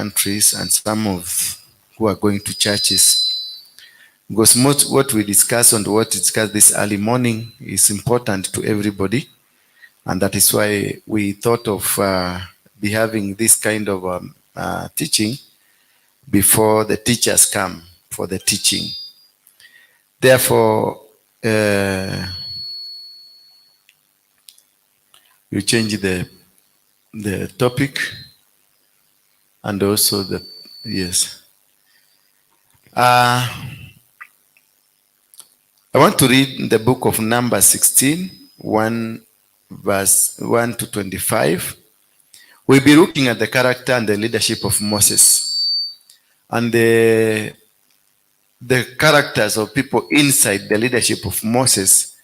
countries and some of who are going to churches. Because what we discuss and what we discuss this early morning is important to everybody. And that is why we thought of be having this kind of teaching before the teachers come for the teaching. Therefore, you change the topic and also the, yes. I want to read the book of Numbers 16, 1 verse 1 to 25. We'll be looking at the character and the leadership of Moses and the characters of people inside the leadership of Moses,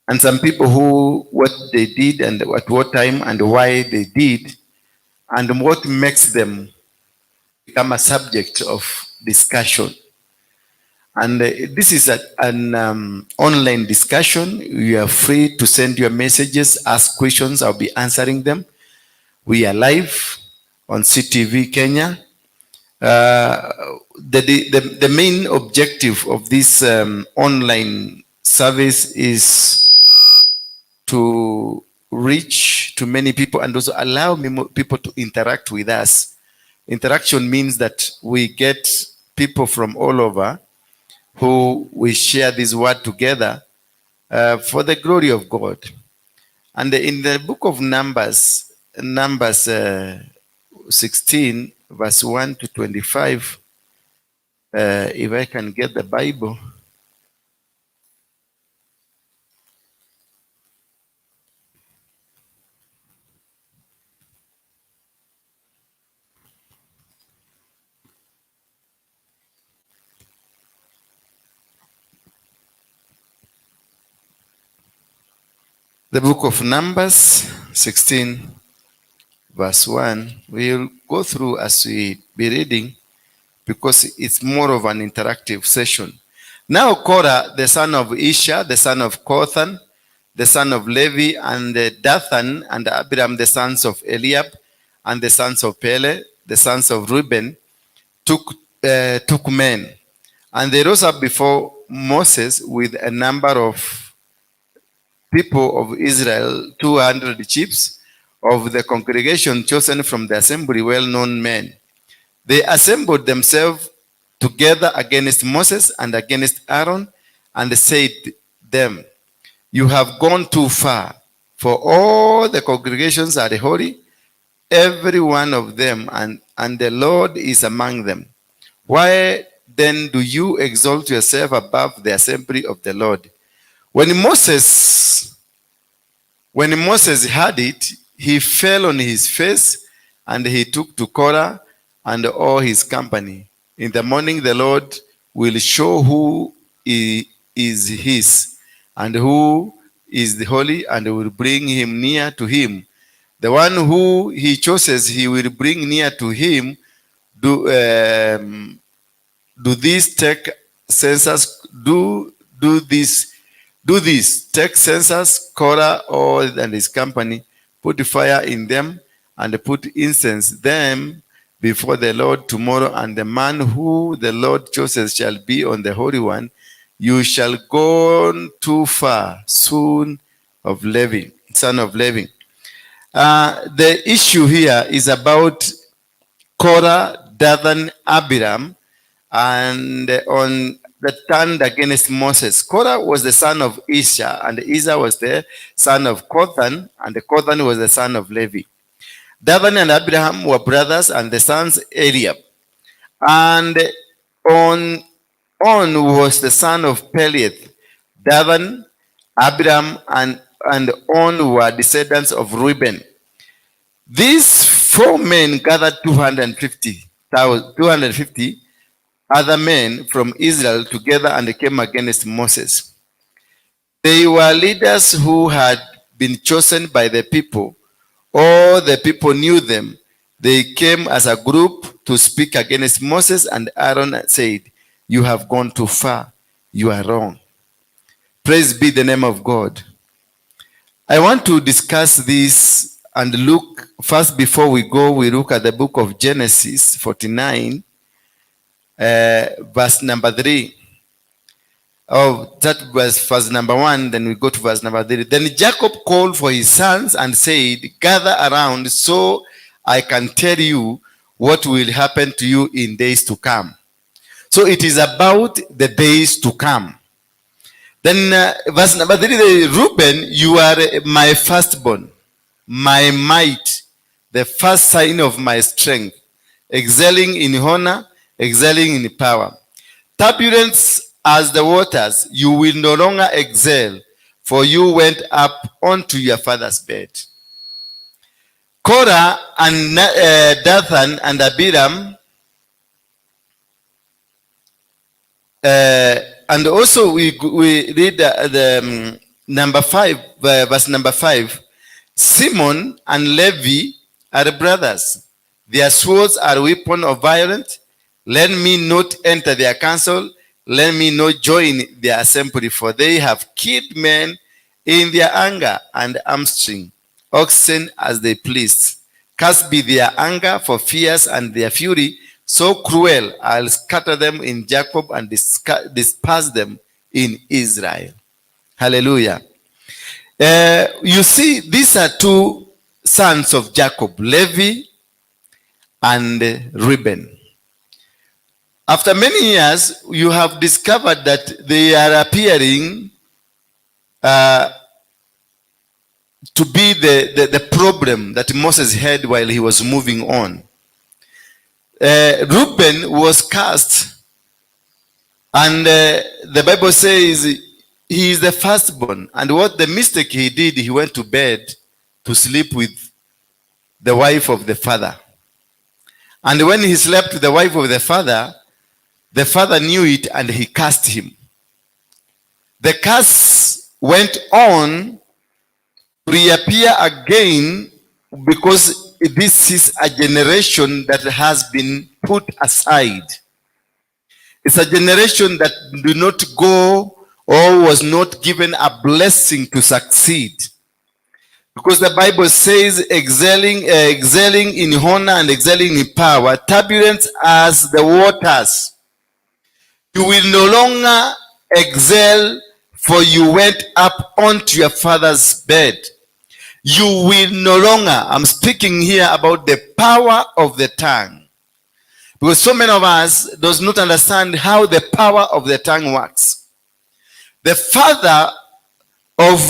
and some people who, what they did and at what time and why they did, and what makes them become a subject of discussion. And this is an online discussion. You are free to send your messages, ask questions, I'll be answering them. We are live on CTV Kenya. The main objective of this online service is to reach to many people and also allow people to interact with us. Interaction means that we get people from all over who we share this word together for the glory of God. And in the book of Numbers 16, verse 1 to 25, if I can get the Bible. The book of Numbers 16, verse 1, we'll go through as we be reading because it's more of an interactive session. Now Korah, the son of Isha, the son of Kothan, the son of Levi, and Dathan and Abiram, the sons of Eliab, and the sons of Pele, the sons of Reuben, took men. And they rose up before Moses with a number of people of Israel, 200 chiefs of the congregation chosen from the assembly, well-known men. They assembled themselves together against Moses and against Aaron, and said them, "You have gone too far, for all the congregations are holy, every one of them, and the Lord is among them. Why then do you exalt yourself above the assembly of the Lord?" When Moses heard it, he fell on his face, and he took to Korah and all his company. In the morning the Lord will show who is his, and who is the holy, and will bring him near to him. The one who he chooses, he will bring near to him. Do this, take census, do this, take census, Korah, all and his company, put fire in them, and put incense them before the Lord tomorrow, and the man who the Lord chooses shall be on the Holy One. You shall go too far, son of Levi. The issue here is about Korah, Dathan, Abiram, and on that turned against Moses. Korah was the son of Isha, and Isha was the son of Kothan, and Kothan was the son of Levi. Dathan and Abiram were brothers, and the sons Eliab. And On was the son of Peleth. Dathan, Abiram, and On were descendants of Reuben. These four men gathered 250 other men from Israel together and came against Moses. They were leaders who had been chosen by the people. All the people knew them. They came as a group to speak against Moses, and Aaron said, "You have gone too far. You are wrong." Praise be the name of God. I want to discuss this and look, first before we go, we look at the book of Genesis 49, verse number 3. Oh, that was verse number 1, then we go to verse number 3. Then Jacob called for his sons and said, gather around so I can tell you what will happen to you in days to come. So it is about the days to come. Then verse number 3, Reuben, you are my firstborn, my might, the first sign of my strength, excelling in honor, excelling in power. Turbulence as the waters, you will no longer excel, for you went up onto your father's bed. Korah and Dathan and Abiram, and also we read the number 5, verse number 5. Simon and Levi are brothers. Their swords are weapons of violence. Let me not enter their council. Let me not join their assembly, for they have killed men in their anger and hamstring oxen as they pleased. Cast be their anger for fierce and their fury so cruel, I'll scatter them in Jacob and disperse them in Israel. Hallelujah. You see, these are two sons of Jacob, Levi and Reuben. After many years, you have discovered that they are appearing to be the problem that Moses had while he was moving on. Reuben was cast, and the Bible says he is the firstborn. And what the mistake he did, he went to bed to sleep with the wife of the father. And when he slept with the wife of the father knew it and he cursed him. The curse went on to reappear again because this is a generation that has been put aside. It's a generation that do not go or was not given a blessing to succeed. Because the Bible says excelling in honor and excelling in power, turbulence as the waters. You will no longer excel, for you went up onto your father's bed. You will no longer, I'm speaking here about the power of the tongue. Because so many of us does not understand how the power of the tongue works. The father of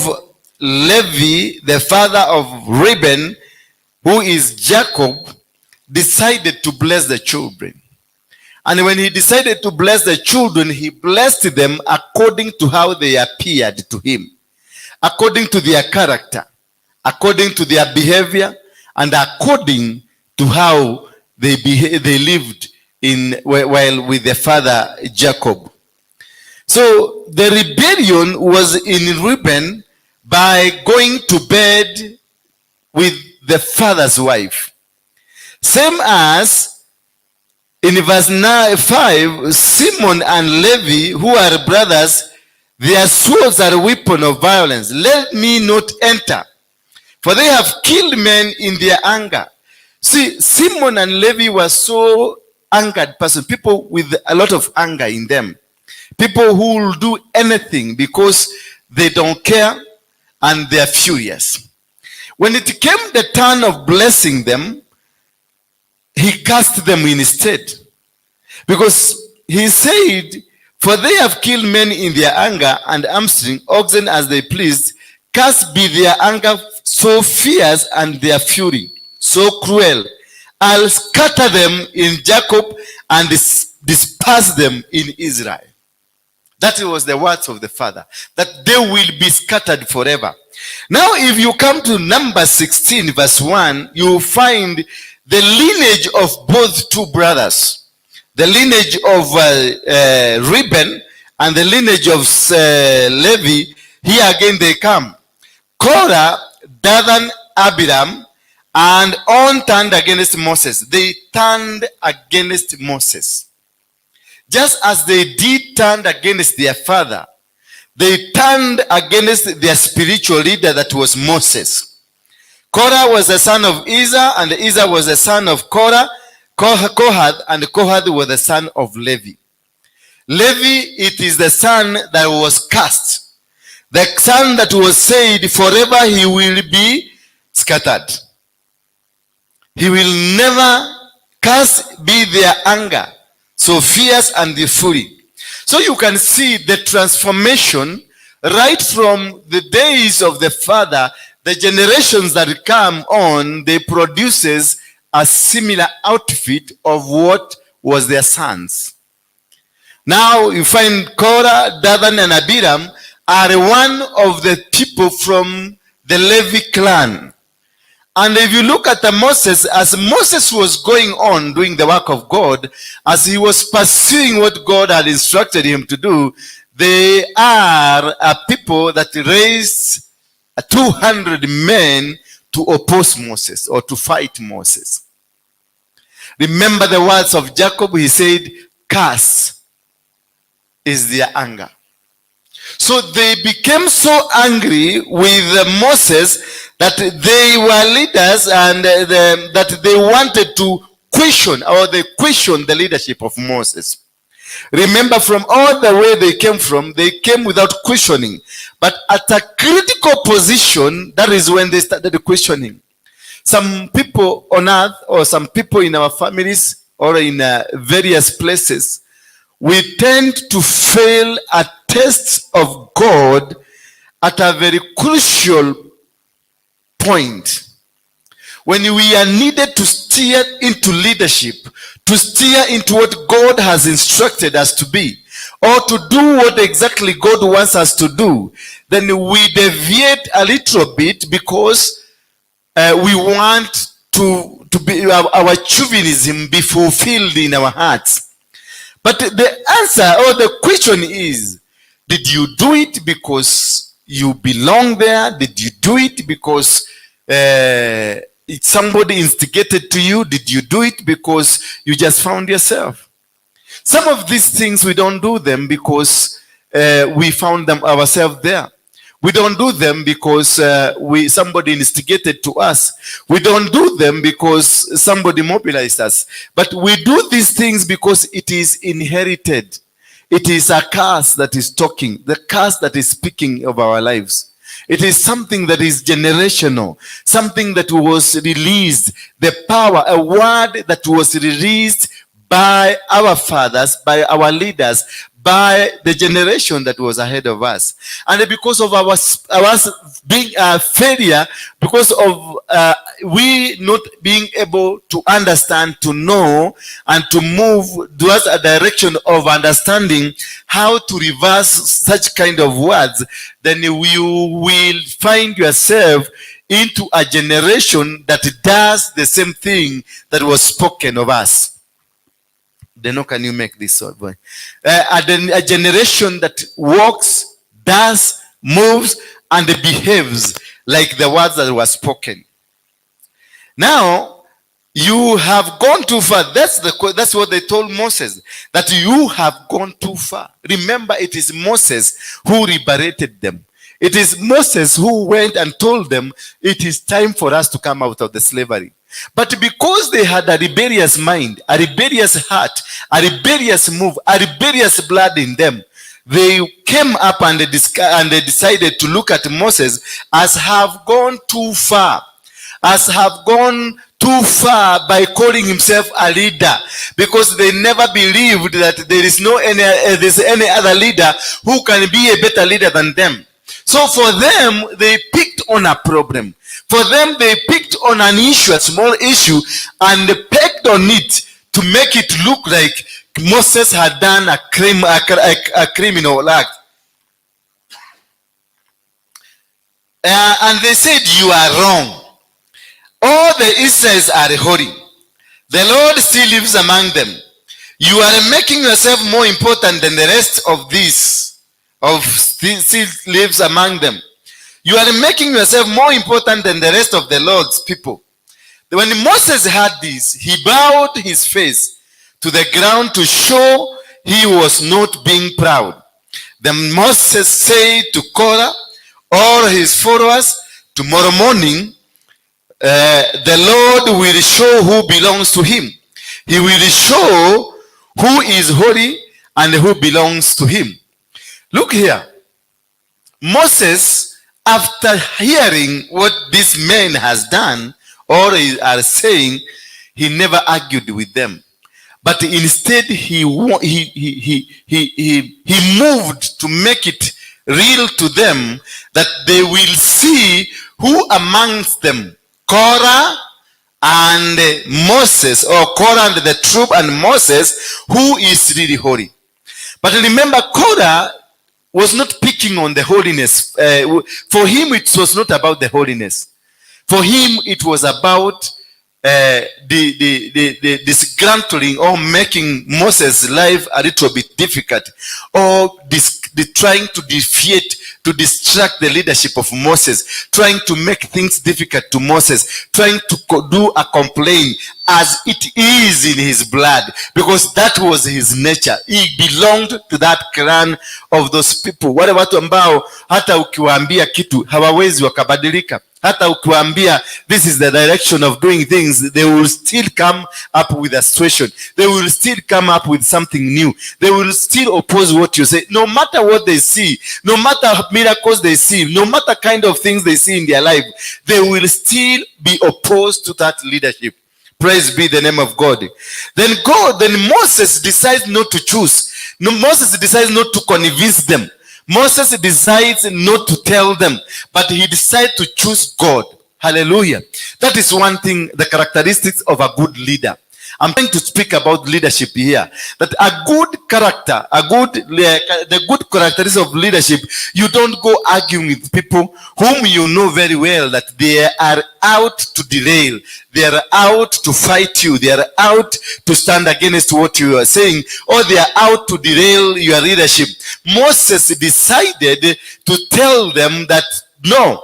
Levi, the father of Reuben, who is Jacob, decided to bless the children. And when he decided to bless the children, he blessed them according to how they appeared to him, according to their character, according to their behavior, and according to how they lived while with their father Jacob. So the rebellion was in Reuben by going to bed with the father's wife. Same as in verse 5, Simon and Levi, who are brothers, their swords are a weapon of violence. Let me not enter, for they have killed men in their anger. See, Simon and Levi were so angered person, people with a lot of anger in them. People who will do anything because they don't care and they're furious. When it came the turn of blessing them, he cast them instead. Because he said, for they have killed men in their anger and hamstring oxen as they pleased. Cast be their anger so fierce and their fury so cruel. I'll scatter them in Jacob and disperse them in Israel. That was the words of the father, that they will be scattered forever. Now, if you come to Numbers 16, verse 1, you will find the lineage of both two brothers. The lineage of Reuben and the lineage of Levi. Here again they come. Korah, Dathan, Abiram, and on turned against Moses. They turned against Moses. Just as they did turn against their father, they turned against their spiritual leader, that was Moses. Korah was the son of Izhar, and Izhar was the son of Kohath, and Kohath was the son of Levi. Levi, it is the son that was cast, the son that was said forever he will be scattered. He will never cast be their anger, so fierce and the fury. So you can see the transformation right from the days of the father. The generations that come on, they produces a similar outfit of what was their sons. Now you find Korah, Dathan, and Abiram are one of the people from the Levi clan. And if you look at Moses, as Moses was going on doing the work of God, as he was pursuing what God had instructed him to do, they are a people that raised 200 men to oppose Moses or to fight Moses. Remember the words of Jacob. He said, curse is their anger. So they became so angry with Moses that they were leaders, and that they wanted to question, or they questioned the leadership of Moses. Remember, from all the way they came without questioning. But at a critical position, that is when they started questioning. Some people on earth, or some people in our families, or in various places, we tend to fail a test of God at a very crucial point. When we are needed to steer into leadership, to steer into what God has instructed us to be, or to do what exactly God wants us to do, then we deviate a little bit because we want to be our chauvinism be fulfilled in our hearts. But the answer or the question is, did you do it because you belong there? Did you do it because somebody instigated to you? Did you do it because you just found yourself? Some of these things we don't do them because we found them ourselves there. We don't do them because somebody instigated to us. We don't do them because somebody mobilized us. But we do these things because it is inherited. It is a curse that is talking, the curse that is speaking of our lives. It is something that is generational, something that was released, the power, a word that was released by our fathers, by our leaders, by the generation that was ahead of us. And because of our being a failure, because of we not being able to understand, to know, and to move towards a direction of understanding how to reverse such kind of words, then you will find yourself into a generation that does the same thing that was spoken of us. Then how can you make this sort of a generation that walks, does, moves, and behaves like the words that were spoken? Now, you have gone too far. That's what they told Moses, that you have gone too far. Remember, it is Moses who liberated them. It is Moses who went and told them, it is time for us to come out of the slavery. But because they had a rebellious mind, a rebellious heart, a rebellious move, a rebellious blood in them, they came up and they decided to look at Moses as have gone too far. As have gone too far by calling himself a leader, because they never believed that there's any other leader who can be a better leader than them. So for them, they picked on a problem. For them, they picked on an issue, a small issue, and they pegged on it to make it look like Moses had done a criminal act. And they said, you are wrong. All the Israelites are holy. The Lord still lives among them. You are making yourself more important than the rest of these, still lives among them. You are making yourself more important than the rest of the Lord's people. When Moses heard this, he bowed his face to the ground to show he was not being proud. Then Moses said to Korah, all his followers, tomorrow morning, the Lord will show who belongs to him. He will show who is holy and who belongs to him. Look here. Moses, after hearing what this man has done or are saying, he never argued with them. But instead, he moved to make it real to them that they will see who amongst them, Korah and Moses, or Korah and the troop and Moses, who is really holy. But remember, Korah was not picking on the holiness. For him, it was not about the holiness. For him, it was about the disgruntling or making Moses' life a little bit difficult, or trying to defeat, to distract the leadership of Moses, trying to make things difficult to Moses, trying to do a complaint as it is in his blood, because that was his nature. He belonged to that clan of those people. Wale watu ambao hata ukiwaambia kitu hawawezi wakabadilika. Hata ukiwaambia this is the direction of doing things, they will still come up with a situation. They will still come up with something new. They will still oppose what you say. No matter what they see, no matter miracles they see, no matter kind of things they see in their life, they will still be opposed to that leadership. Praise be the name of God. Then Moses decides not to choose. No, Moses decides not to convince them. Moses decides not to tell them, but he decides to choose God. Hallelujah. That is one thing, the characteristics of a good leader. I'm trying to speak about leadership here. That a good character, the good characteristics of leadership, you don't go arguing with people whom you know very well that they are out to derail. They are out to fight you. They are out to stand against what you are saying, or they are out to derail your leadership. Moses decided to tell them that no,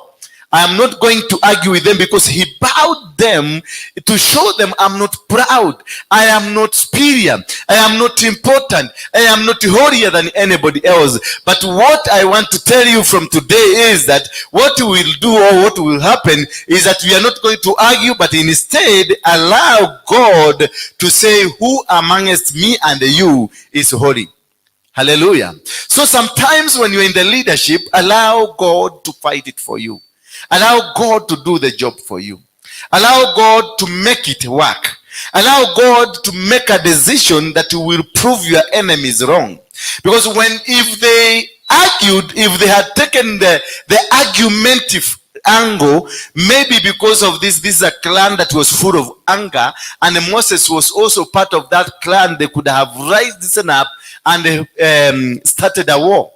I am not going to argue with them, because he bowed them to show them I'm not proud. I am not superior. I am not important. I am not holier than anybody else. But what I want to tell you from today is that what we will do, or what will happen, is that we are not going to argue, but instead allow God to say who amongst me and you is holy. Hallelujah. So sometimes when you're in the leadership, allow God to fight it for you. Allow God to do the job for you. Allow God to make it work. Allow God to make a decision that will prove your enemies wrong. Because if they argued, if they had taken the argumentative angle, maybe because of this is a clan that was full of anger, and Moses was also part of that clan, they could have risen up and started a war.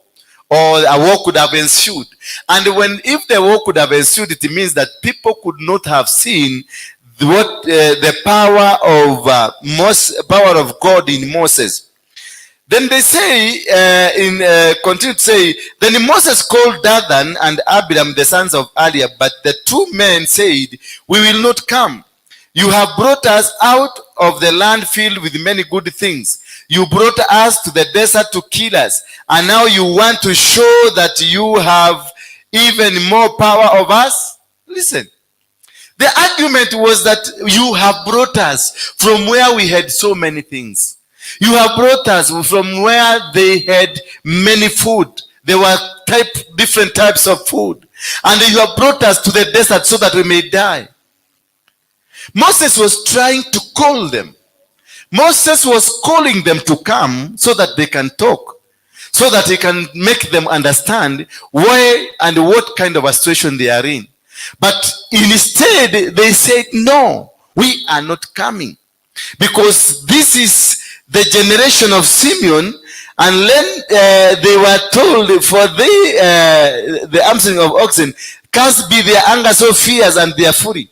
Or a war could have ensued. And if the war could have ensued, it means that people could not have seen the power of God in Moses. Then they say, continue to say, then Moses called Dathan and Abiram, the sons of Eliab, but the two men said, we will not come. You have brought us out of the land filled with many good things. You brought us to the desert to kill us. And now you want to show that you have even more power of us? Listen. The argument was that you have brought us from where we had so many things. You have brought us from where they had many food. There were different types of food. And you have brought us to the desert so that we may die. Moses was trying to call them. Moses was calling them to come so that they can talk, so that he can make them understand why and what kind of a situation they are in. But instead, they said, no, we are not coming, because this is the generation of Simeon. And then they were told, for the answering of oxen, cast be their anger so fierce and their fury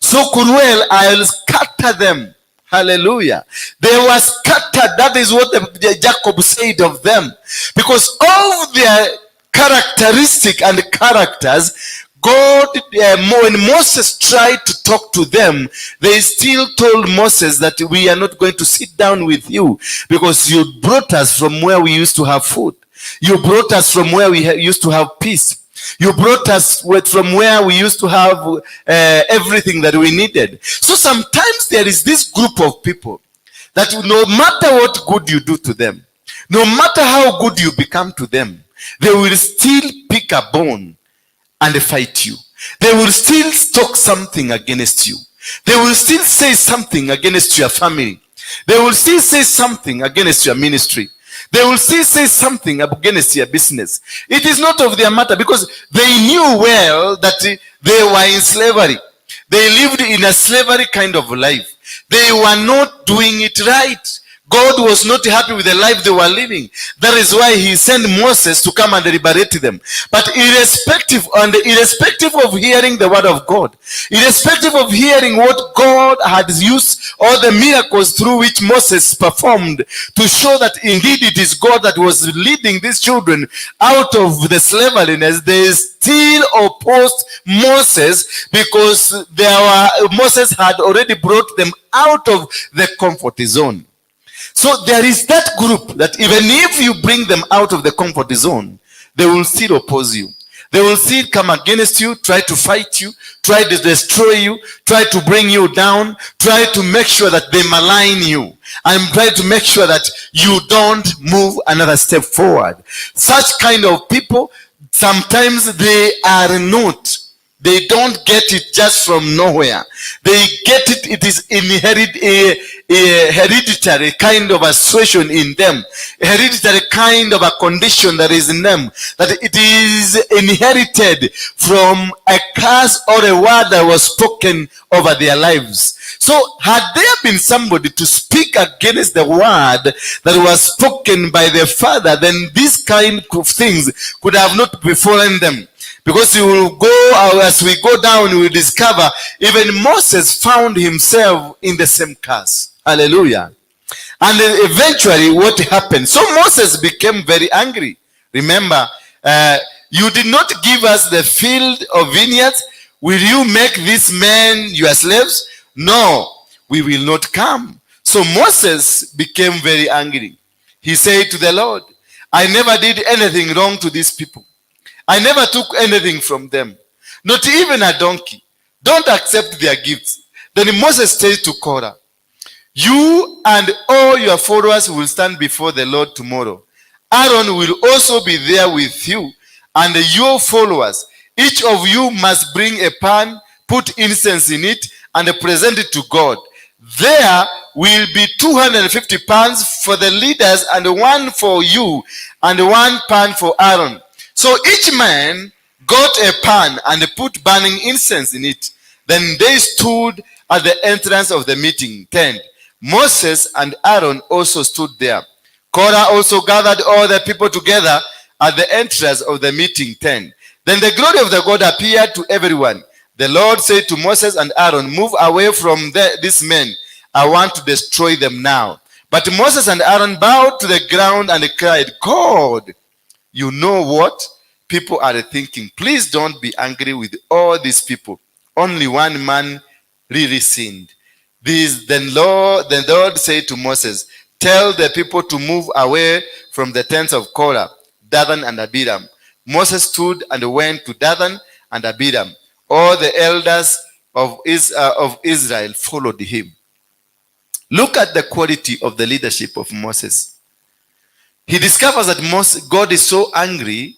so cruel, I'll scatter them. Hallelujah. They were scattered. That is what Jacob said of them. Because of their characteristic and characters, God, when Moses tried to talk to them, they still told Moses that we are not going to sit down with you, because you brought us from where we used to have food. You brought us from where we used to have peace. You brought us from where we used to have everything that we needed. So sometimes there is this group of people that no matter what good you do to them, no matter how good you become to them, they will still pick a bone and fight you. They will still talk something against you. They will still say something against your family. They will still say something against your ministry. They will still say something against your business. It is not of their matter, because they knew well that they were in slavery. They lived in a slavery kind of life. They were not doing it right. God was not happy with the life they were living. That is why he sent Moses to come and liberate them. But irrespective of hearing the word of God, irrespective of hearing what God had used, all the miracles through which Moses performed to show that indeed it is God that was leading these children out of the slavery, they still opposed Moses, because Moses had already brought them out of the comfort zone. So there is that group that even if you bring them out of the comfort zone, they will still oppose you. They will still come against you, try to fight you, try to destroy you, try to bring you down, try to make sure that they malign you, and try to make sure that you don't move another step forward. Such kind of people, sometimes they don't get it just from nowhere. They get it, it is hereditary kind of a situation in them, a hereditary kind of a condition that is in them, that it is inherited from a curse or a word that was spoken over their lives. So had there been somebody to speak against the word that was spoken by their father, then these kind of things could have not befallen them. Because you will go, as we go down, we will discover even Moses found himself in the same curse. Hallelujah. And eventually what happened? So Moses became very angry. Remember, you did not give us the field of vineyards. Will you make these men your slaves? No, we will not come. So Moses became very angry. He said to the Lord, I never did anything wrong to these people. I never took anything from them, not even a donkey. Don't accept their gifts. Then Moses said to Korah, you and all your followers will stand before the Lord tomorrow. Aaron will also be there with you and your followers. Each of you must bring a pan, put incense in it, and present it to God. There will be 250 pans for the leaders, and one for you, and one pan for Aaron. So each man got a pan and put burning incense in it. Then they stood at the entrance of the meeting tent. Moses and Aaron also stood there. Korah also gathered all the people together at the entrance of the meeting tent. Then the glory of the God appeared to everyone. The Lord said to Moses and Aaron, move away from these men. I want to destroy them now. But Moses and Aaron bowed to the ground and cried, God, you know what people are thinking. Please don't be angry with all these people. Only one man really sinned. Then the Lord said to Moses, tell the people to move away from the tents of Korah, Dathan and Abiram. Moses stood and went to Dathan and Abiram. All the elders of Israel followed him. Look at the quality of the leadership of Moses. He discovers that God is so angry,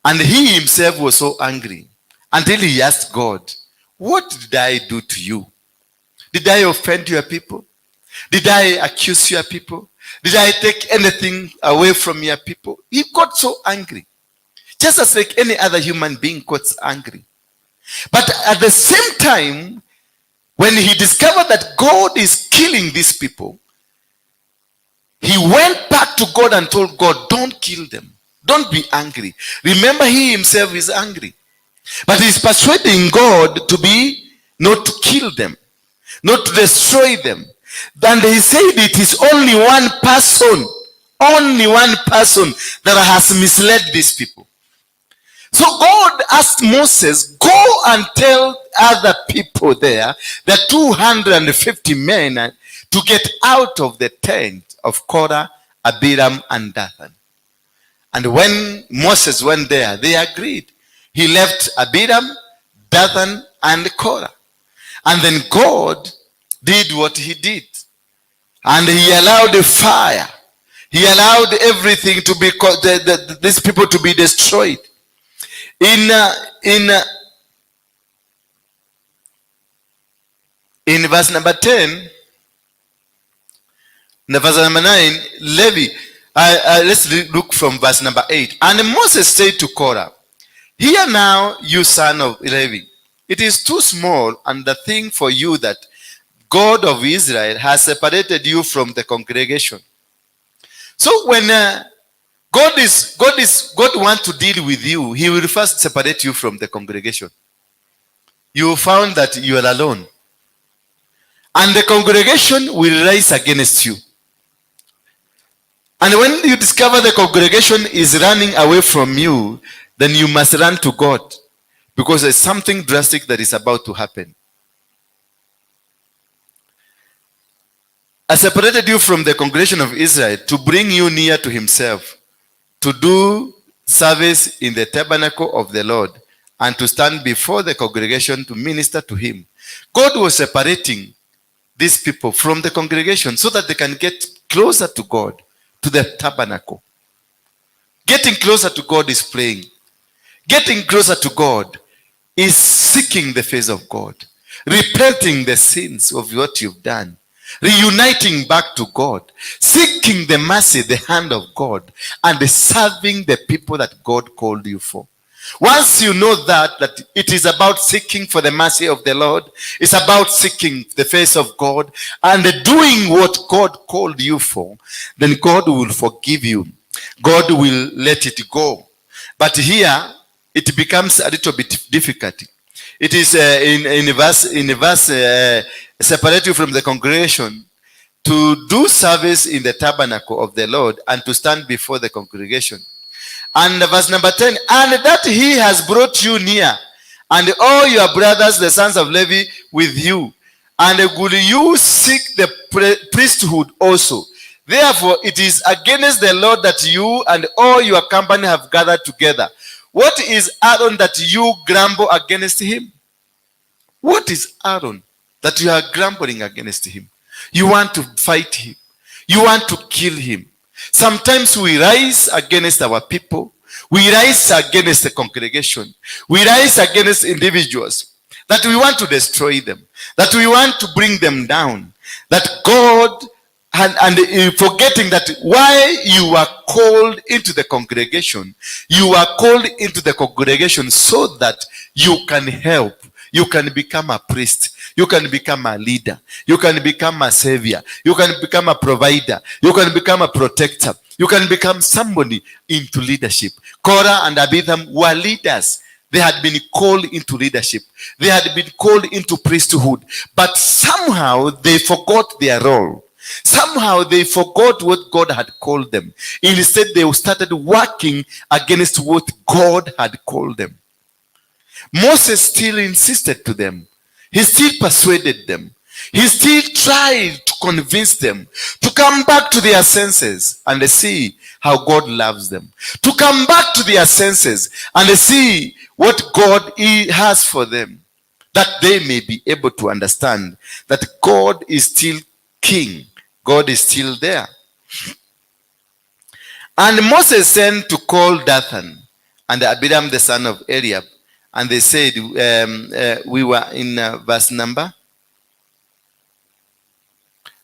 and he himself was so angry, until he asked God, what did I do to you? Did I offend your people? Did I accuse your people? Did I take anything away from your people? He got so angry. Just as like any other human being got angry. But at the same time, when he discovered that God is killing these people, he went back to God and told God, don't kill them. Don't be angry. Remember, he himself is angry. But he's persuading God to be, not to kill them, not to destroy them. And he said it is only one person that has misled these people. So God asked Moses, go and tell other people there, the 250 men, to get out of the tent of Korah, Abiram, and Dathan. And when Moses went there, they agreed. He left Abiram, Dathan, and Korah. And then God did what he did. And he allowed the fire. He allowed everything to be, these people to be destroyed. In verse number 10, verse number 9, Levi, let's look from verse number 8. And Moses said to Korah, hear now, you son of Levi, it is too small and the thing for you that God of Israel has separated you from the congregation. So when God wants to deal with you, he will first separate you from the congregation. You found that you are alone. And the congregation will rise against you. And when you discover the congregation is running away from you, then you must run to God, because there's something drastic that is about to happen. I separated you from the congregation of Israel to bring you near to himself, to do service in the tabernacle of the Lord, and to stand before the congregation to minister to him. God was separating these people from the congregation so that they can get closer to God, to the tabernacle. Getting closer to God is praying. Getting closer to God is seeking the face of God, repenting the sins of what you've done, reuniting back to God, seeking the mercy, the hand of God, and serving the people that God called you for. Once you know that it is about seeking for the mercy of the Lord, it's about seeking the face of God and doing what God called you for, then God will forgive you. God will let it go. But here, it becomes a little bit difficult. It is in verse separate you from the congregation to do service in the tabernacle of the Lord and to stand before the congregation. And verse number 10, and that he has brought you near, and all your brothers, the sons of Levi, with you. And will you seek the priesthood also? Therefore, it is against the Lord that you and all your company have gathered together. What is Aaron that you grumble against him? What is Aaron that you are grumbling against him? You want to fight him. You want to kill him. Sometimes we rise against our people. We rise against the congregation. We rise against individuals that we want to destroy them, that we want to bring them down, that God, and forgetting that why you are called into the congregation, you are called into the congregation so that you can help. You can become a priest. You can become a leader. You can become a savior. You can become a provider. You can become a protector. You can become somebody into leadership. Korah and Abitham were leaders. They had been called into leadership. They had been called into priesthood. But somehow they forgot their role. Somehow they forgot what God had called them. Instead, they started working against what God had called them. Moses still insisted to them. He still persuaded them. He still tried to convince them to come back to their senses and see how God loves them. To come back to their senses and see what God has for them. That they may be able to understand that God is still king. God is still there. And Moses sent to call Dathan and Abiram the son of Eliab. And they said, we were in verse number.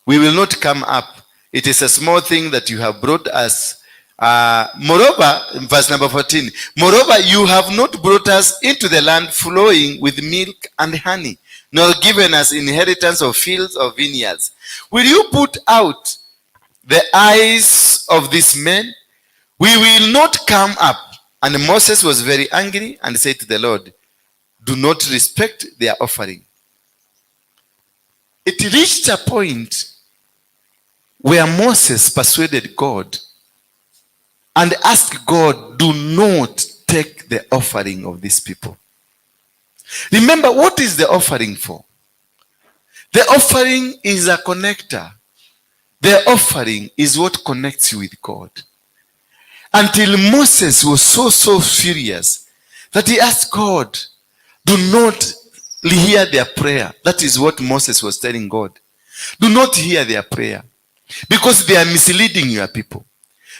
We will not come up. It is a small thing that you have brought us. Moreover, in verse number 14, moreover, you have not brought us into the land flowing with milk and honey, nor given us inheritance of fields or vineyards. Will you put out the eyes of these men? We will not come up. And Moses was very angry and said to the Lord, do not respect their offering. It reached a point where Moses persuaded God and asked God, do not take the offering of these people. Remember, what is the offering for? The offering is a connector. The offering is what connects you with God. Until Moses was so furious that he asked God, do not hear their prayer. That is what Moses was telling God. Do not hear their prayer, because they are misleading your people.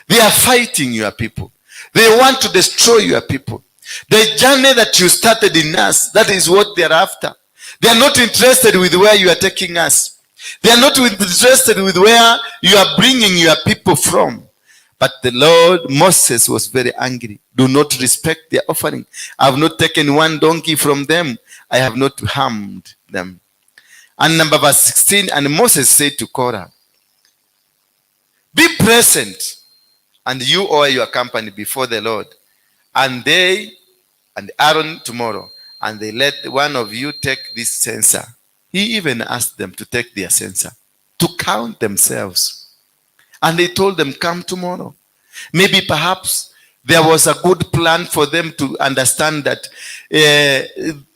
They are fighting your people. They want to destroy your people. The journey that you started in us, that is what they are after. They are not interested with where you are taking us. They are not interested with where you are bringing your people from. But the Lord, Moses was very angry. Do not respect their offering. I have not taken one donkey from them. I have not harmed them. And number verse 16, and Moses said to Korah, be present, and you or your company before the Lord, and they and Aaron tomorrow, and they let one of you take this censer. He even asked them to take their censer, to count themselves. And they told them, come tomorrow. Maybe perhaps there was a good plan for them to understand that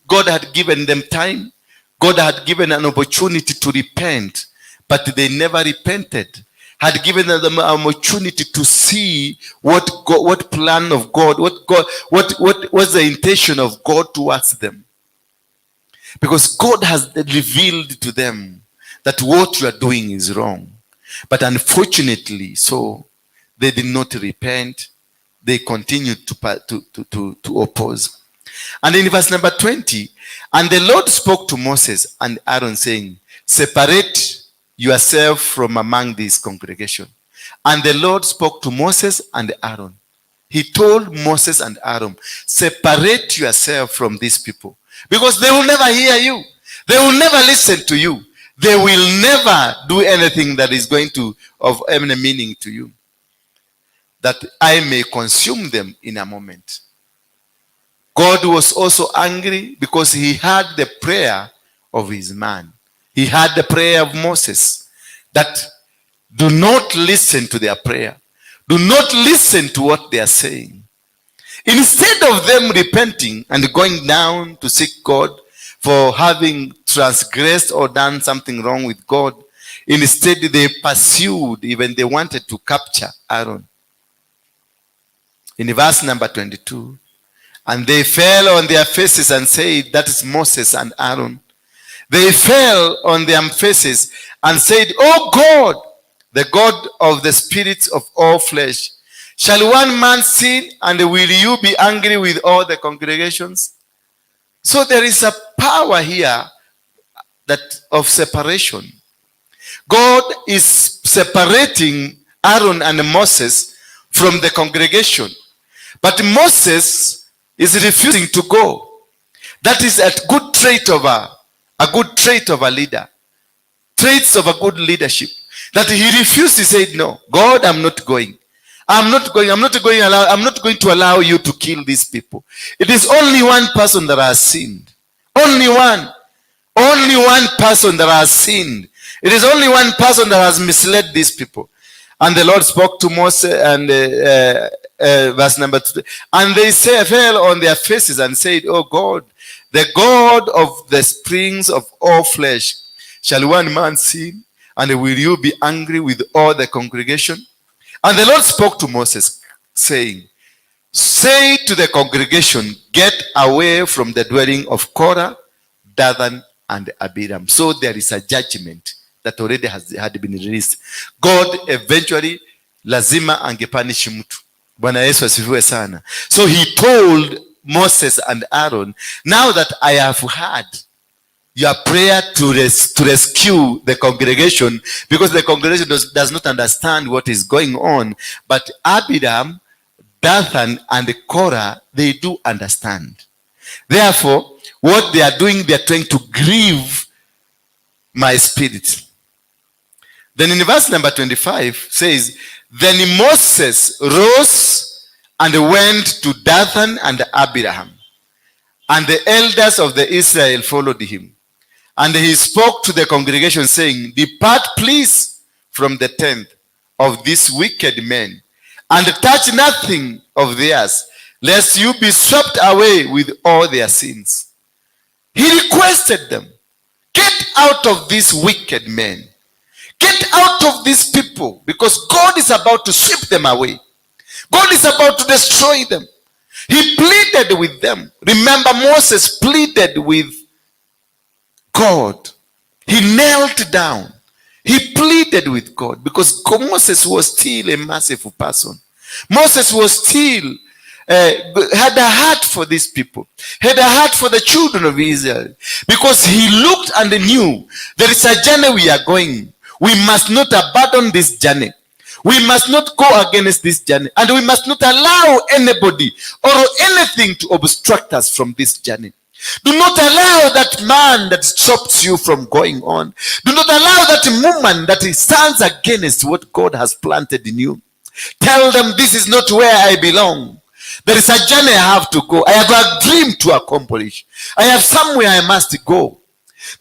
God had given them time. God had given an opportunity to repent, but they never repented. Had given them an opportunity to see what plan of God, what was the intention of God towards them. Because God has revealed to them that what you are doing is wrong. But unfortunately, so they did not repent. They continued to oppose. And in verse number 20, and the Lord spoke to Moses and Aaron, saying, separate yourself from among this congregation. And the Lord spoke to Moses and Aaron. He told Moses and Aaron, separate yourself from these people, because they will never hear you. They will never listen to you. They will never do anything that is going to of any meaning to you, that I may consume them in a moment. God was also angry because he heard the prayer of his man. He heard the prayer of Moses, that do not listen to their prayer. Do not listen to what they are saying. Instead of them repenting and going down to seek God for having transgressed or done something wrong with God, instead they pursued, even they wanted to capture Aaron. In verse number 22, and they fell on their faces and said, that is Moses and Aaron. They fell on their faces and said, O God, the God of the spirits of all flesh, shall one man sin, and will you be angry with all the congregations? So there is a power here that of separation. God is separating Aaron and Moses from the congregation. But Moses is refusing to go. That is a good trait of a leader. Traits of a good leadership. That he refused. He said, no, God, I'm not going. I'm not going to allow you to kill these people. It is only one person that has sinned. Only one. Only one person that has sinned. It is only one person that has misled these people. And the Lord spoke to Moses, and verse number 2. And they fell on their faces and said, O God, the God of the springs of all flesh, shall one man sin, and will you be angry with all the congregation? And the Lord spoke to Moses, saying, say to the congregation, get away from the dwelling of Korah, Dathan, and Abiram. So there is a judgment that already had been released. God eventually lazima angepunish mtu. Bwana Yesu asifiwe sana. So he told Moses and Aaron, now that I have heard your prayer to rescue the congregation, because the congregation does not understand what is going on, but Abiram, Dathan, and Korah, they do understand. Therefore, what they are doing, they are trying to grieve my spirit. Then in verse number 25 says, then Moses rose and went to Dathan and Abiram, and the elders of the Israel followed him. And he spoke to the congregation, saying, depart please from the tent of these wicked men, and touch nothing of theirs, lest you be swept away with all their sins. He requested them, get out of these wicked men. Get out of these people, because God is about to sweep them away. God is about to destroy them. He pleaded with them. Remember, Moses pleaded with God. He knelt down. He pleaded with God because Moses was still a merciful person. Moses was still had a heart for these people, had a heart for the children of Israel, because he looked and knew there is a journey we are going. We must not abandon this journey. We must not go against this journey, and we must not allow anybody or anything to obstruct us from this journey. Do not allow that man that stops you from going on. Do not allow that woman that stands against what God has planted in you. Tell them, this is not where I belong. There is a journey I have to go. I have a dream to accomplish. I have somewhere I must go.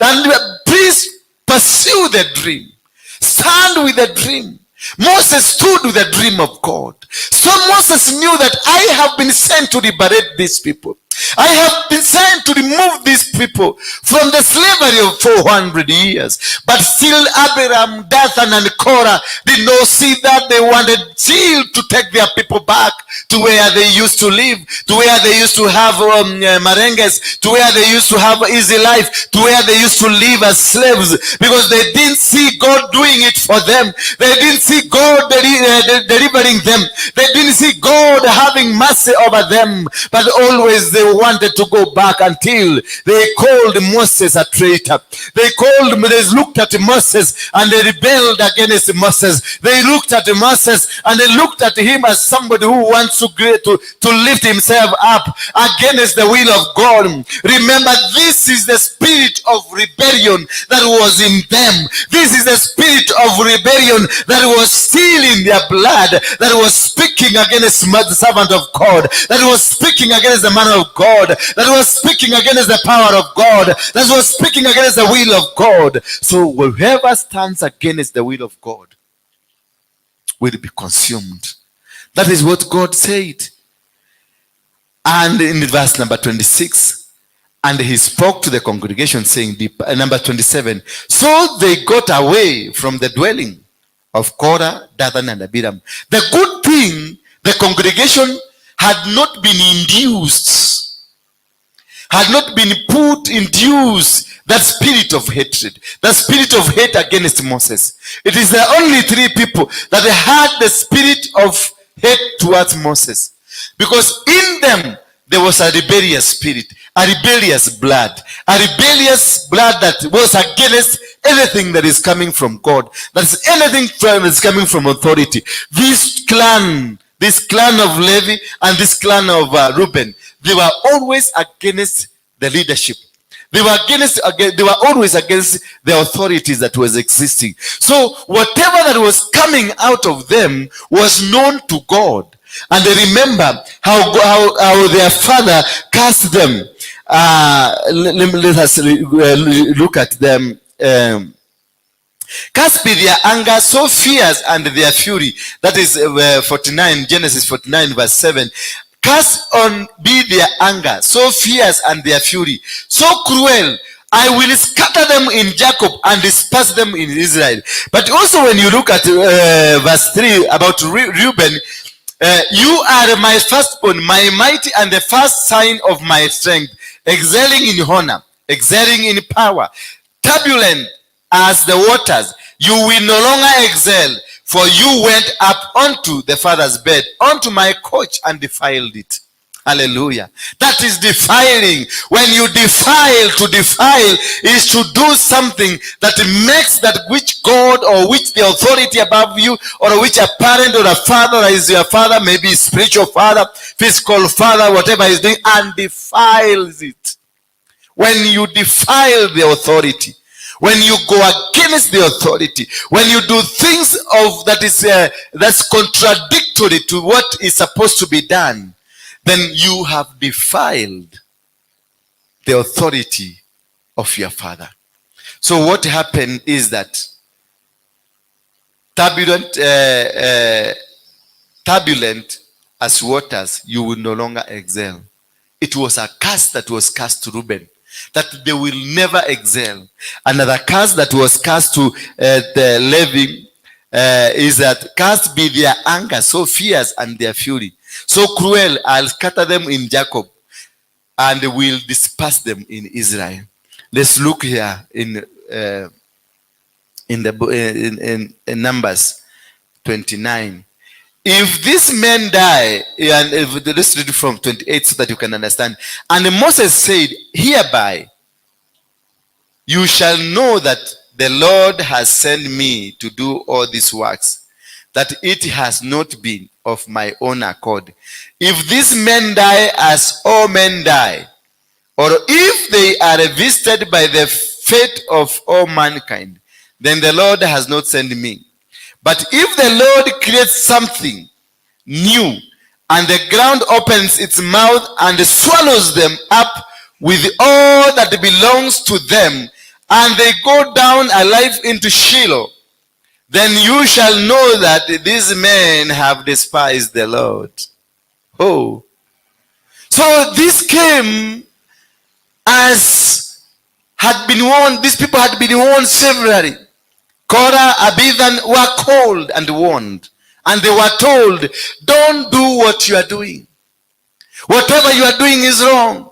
Then please pursue the dream. Stand with the dream. Moses stood with the dream of God. So Moses knew that I have been sent to liberate these people. I have been sent to remove these people from the slavery of 400 years. But still Abraham, Dathan, and Korah did not see that. They wanted still to take their people back to where they used to live, to where they used to have merengues, to where they used to have easy life, to where they used to live as slaves, because they didn't see God doing it for them. They didn't see God delivering them. They didn't see God having mercy over them, but always they wanted to go back until they called Moses a traitor. They looked at Moses and they rebelled against Moses. They looked at Moses and they looked at him as somebody who wants to lift himself up against the will of God. Remember, this is the spirit of rebellion that was in them. This is the spirit of rebellion that was still in their blood, that was speaking against the servant of God, that was speaking against the man of God, that was speaking against the power of God, that was speaking against the will of God. So whoever stands against the will of God will be consumed. That is what God said. And in verse number 26, and he spoke to the congregation saying, number 27, so they got away from the dwelling of Korah, Dathan, and Abiram. The good thing, the congregation had not been induced, had not been induced that spirit of hatred, that spirit of hate against Moses. It is the only three people that had the spirit of hate towards Moses, because in them there was a rebellious spirit, a rebellious blood that was against anything that is coming from God, that is anything that is coming from authority. This clan of Levi and this clan of Reuben, they were always against the leadership. They were always against the authorities that was existing. So whatever that was coming out of them was known to God. And they remember how their father cast them. Let us look at them. Cast be their anger so fierce and their fury. That is 49, Genesis 49 verse 7. Cast on be their anger so fierce and their fury so cruel, I will scatter them in Jacob and disperse them in Israel. But also when you look at verse 3 about Reuben, you are my firstborn, my mighty, and the first sign of my strength, excelling in honor, excelling in power, turbulent as the waters. You will no longer excel, for you went up onto the father's bed, onto my couch, and defiled it. Hallelujah. That is defiling. When you defile, to defile is to do something that makes that which God or which the authority above you, or which a parent or a father is your father, maybe spiritual father, physical father, whatever is doing, and defiles it. When you defile the authority, when you go against the authority, when you do things that's contradictory to what is supposed to be done, then you have defiled the authority of your father. So what happened is that turbulent as waters, you will no longer excel. It was a curse that was cast to Reuben, that they will never excel. Another curse that was cast to the Levi is that cast be their anger so fierce and their fury So cruel, I'll scatter them in Jacob and will disperse them in Israel. Let's look here in in Numbers 29. If these men die, and let's read from 28 so that you can understand. And Moses said, hereby you shall know that the Lord has sent me to do all these works, that it has not been of my own accord. If these men die as all men die, or if they are visited by the fate of all mankind, then the Lord has not sent me. But if the Lord creates something new, and the ground opens its mouth and swallows them up with all that belongs to them, and they go down alive into Shiloh, then you shall know that these men have despised the Lord. Oh. So this came as had been warned. These people had been warned severally. Korah, Abithan were called and warned. And they were told, don't do what you are doing. Whatever you are doing is wrong.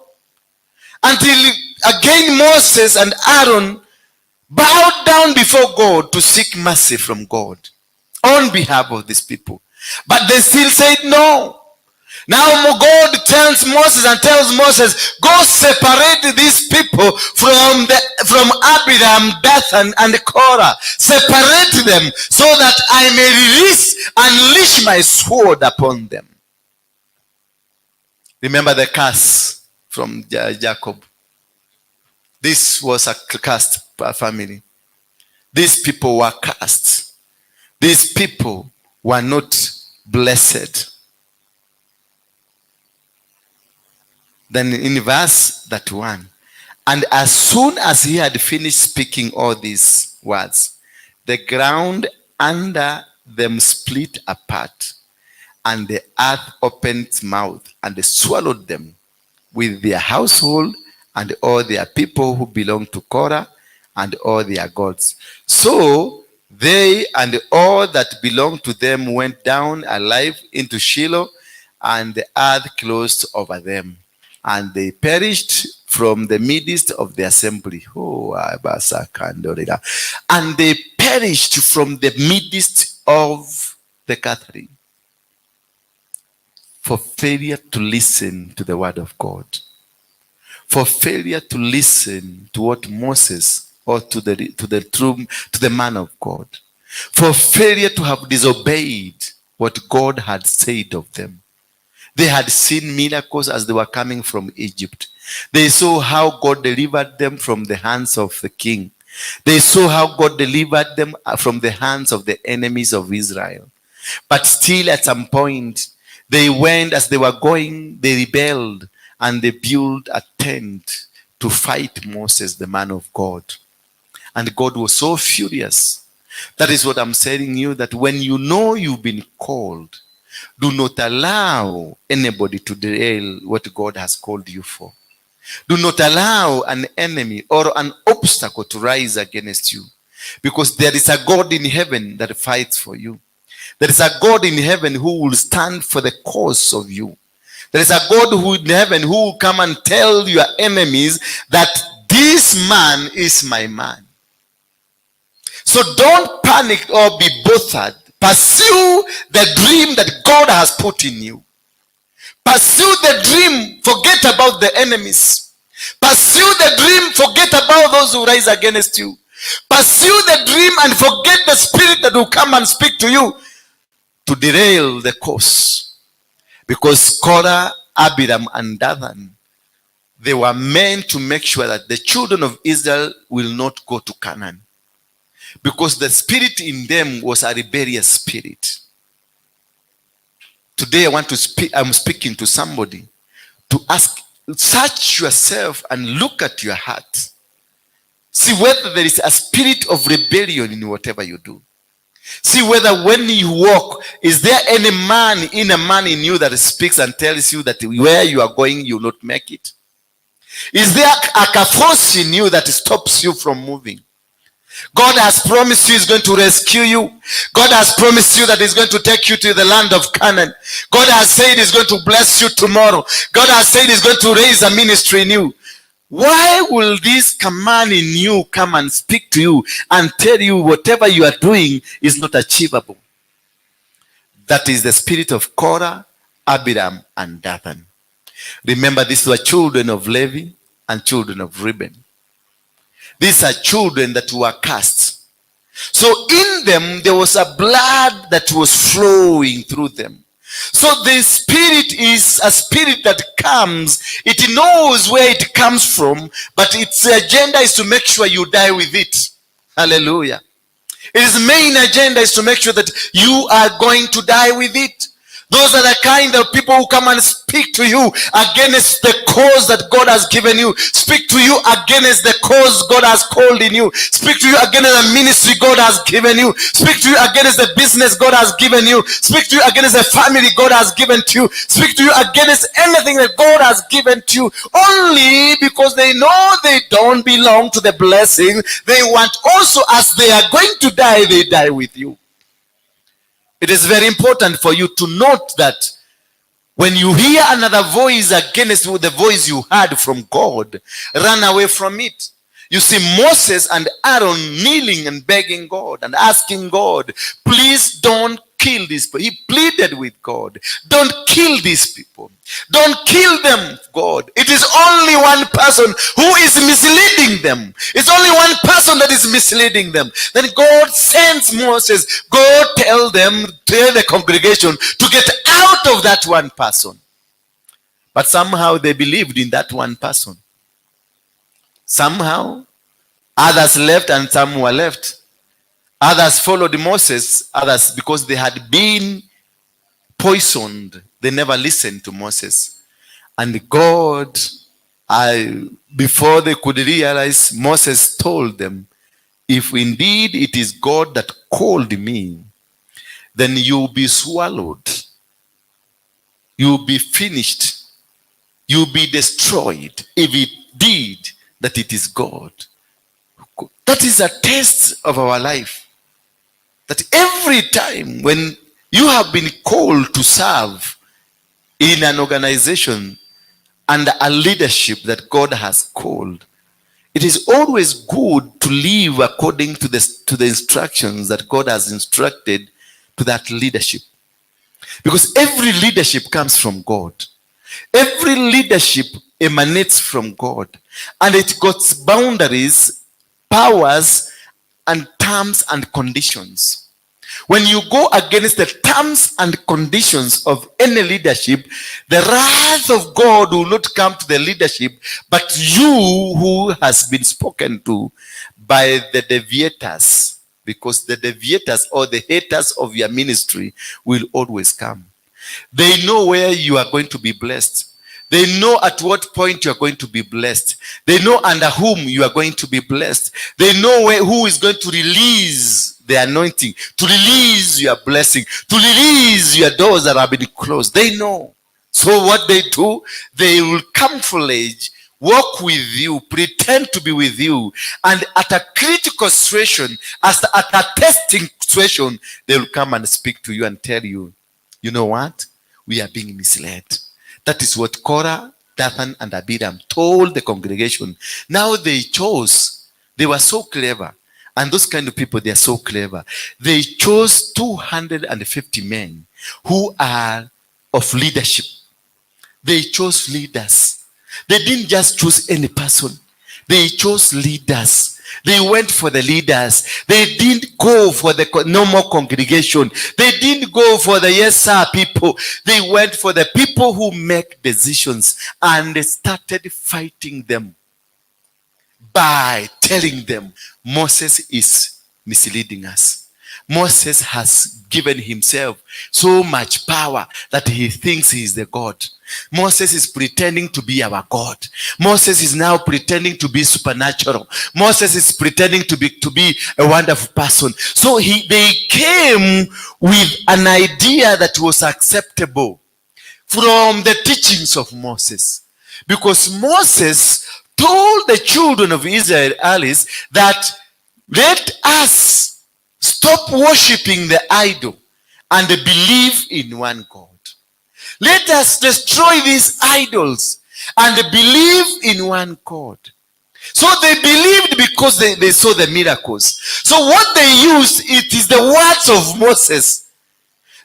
Until again Moses and Aaron bowed down before God to seek mercy from God on behalf of these people. But they still said no. Now God tells Moses and tells Moses, go separate these people from Abiram, Dathan, and Korah. Separate them so that I may unleash my sword upon them. Remember the curse from Jacob. This was a cursed family. These people were cursed. These people were not blessed. Then in verse 31, and as soon as he had finished speaking all these words, the ground under them split apart, and the earth opened its mouth and swallowed them with their household and all their people who belonged to Korah and all their gods. So they and all that belonged to them went down alive into Shiloh, and the earth closed over them. And they perished from the midst of the assembly. And they perished from the midst of the gathering for failure to listen to the word of God. For failure to listen to what Moses or to the man of God. For failure to have disobeyed what God had said of them. They had seen miracles as they were coming from Egypt. They saw how God delivered them from the hands of the king. They saw how God delivered them from the hands of the enemies of Israel. But still at some point, they went, as they were going, they rebelled, and they built a tent to fight Moses, the man of God. And God was so furious. That is what I'm telling you, that when you know you've been called, do not allow anybody to derail what God has called you for. Do not allow an enemy or an obstacle to rise against you. Because there is a God in heaven that fights for you. There is a God in heaven who will stand for the cause of you. There is a God who in heaven who will come and tell your enemies that this man is my man. So don't panic or be bothered. Pursue the dream that God has put in you. Pursue the dream. Forget about the enemies. Pursue the dream. Forget about those who rise against you. Pursue the dream and forget the spirit that will come and speak to you to derail the course. Because Korah, Abiram, and Dathan, they were meant to make sure that the children of Israel will not go to Canaan. Because the spirit in them was a rebellious spirit. Today I want to speak, I'm speaking to somebody to ask, search yourself and look at your heart. See whether there is a spirit of rebellion in whatever you do. See whether when you walk, is there any inner man in you that speaks and tells you that where you are going, you will not make it? Is there a force in you that stops you from moving? God has promised you He's going to rescue you. God has promised you that He's going to take you to the land of Canaan. God has said He's going to bless you tomorrow. God has said He's going to raise a ministry in you. Why will this command in you come and speak to you and tell you whatever you are doing is not achievable? That is the spirit of Korah, Abiram, and Dathan. Remember, these were children of Levi and children of Reuben. These are children that were cast. So in them, there was a blood that was flowing through them. So the spirit is a spirit that comes. It knows where it comes from, but its agenda is to make sure you die with it. Hallelujah. Its main agenda is to make sure that you are going to die with it. Those are the kind of people who come and speak to you against the cause that God has given you. Speak to you against the cause God has called in you. Speak to you against the ministry God has given you. Speak to you against the business God has given you. Speak to you against the family God has given to you. Speak to you against anything that God has given to you. Only because they know they don't belong to the blessing. They want also, as they are going to die, they die with you. It is very important for you to note that when you hear another voice against the voice you heard from God, run away from it. You see Moses and Aaron kneeling and begging God and asking God, please don't kill these people. He pleaded with God, don't kill these people. Don't kill them, God. It is only one person who is misleading them. It's only one person that is misleading them. Then God sends Moses, go tell the congregation to get out of that one person. But somehow they believed in that one person. Somehow others left and some were left. Others followed Moses, others because they had been poisoned. They never listened to Moses. And God, before they could realize, Moses told them, if indeed it is God that called me, then you'll be swallowed. You'll be finished. You'll be destroyed if it did that it is God. That is a test of our life. That every time when you have been called to serve in an organization and a leadership that God has called, it is always good to live according to the instructions that God has instructed to that leadership. Because every leadership comes from God. Every leadership emanates from God. And it got boundaries, powers, and terms and conditions. When you go against the terms and conditions of any leadership, the wrath of God will not come to the leadership, but you who has been spoken to by the deviators, because the deviators or the haters of your ministry will always come. They know where you are going to be blessed. They know at what point you are going to be blessed. They know under whom you are going to be blessed. They know who is going to release the anointing, to release your blessing, to release your doors that have been closed. They know. So what they do, they will camouflage, walk with you, pretend to be with you, and at a critical situation, at a testing situation, they will come and speak to you and tell you, you know what? We are being misled. That is what Korah, Dathan, and Abiram told the congregation. Now they chose. They were so clever. And those kind of people, they are so clever. They chose 250 men who are of leadership. They chose leaders. They didn't just choose any person. They chose leaders. They went for the leaders. They didn't go for the normal congregation. They didn't go for the yes sir people. They went for the people who make decisions, and they started fighting them by telling them Moses is misleading us. Moses has given himself so much power that he thinks he is the God. Moses is pretending to be our God. Moses is now pretending to be supernatural. Moses is pretending to be a wonderful person. So they came with an idea that was acceptable from the teachings of Moses. Because Moses told the children of Israel, Alice, that Let us stop worshiping the idol and believe in one God. Let us destroy these idols and believe in one God. So they believed because they saw the miracles. So what they used, it is the words of Moses.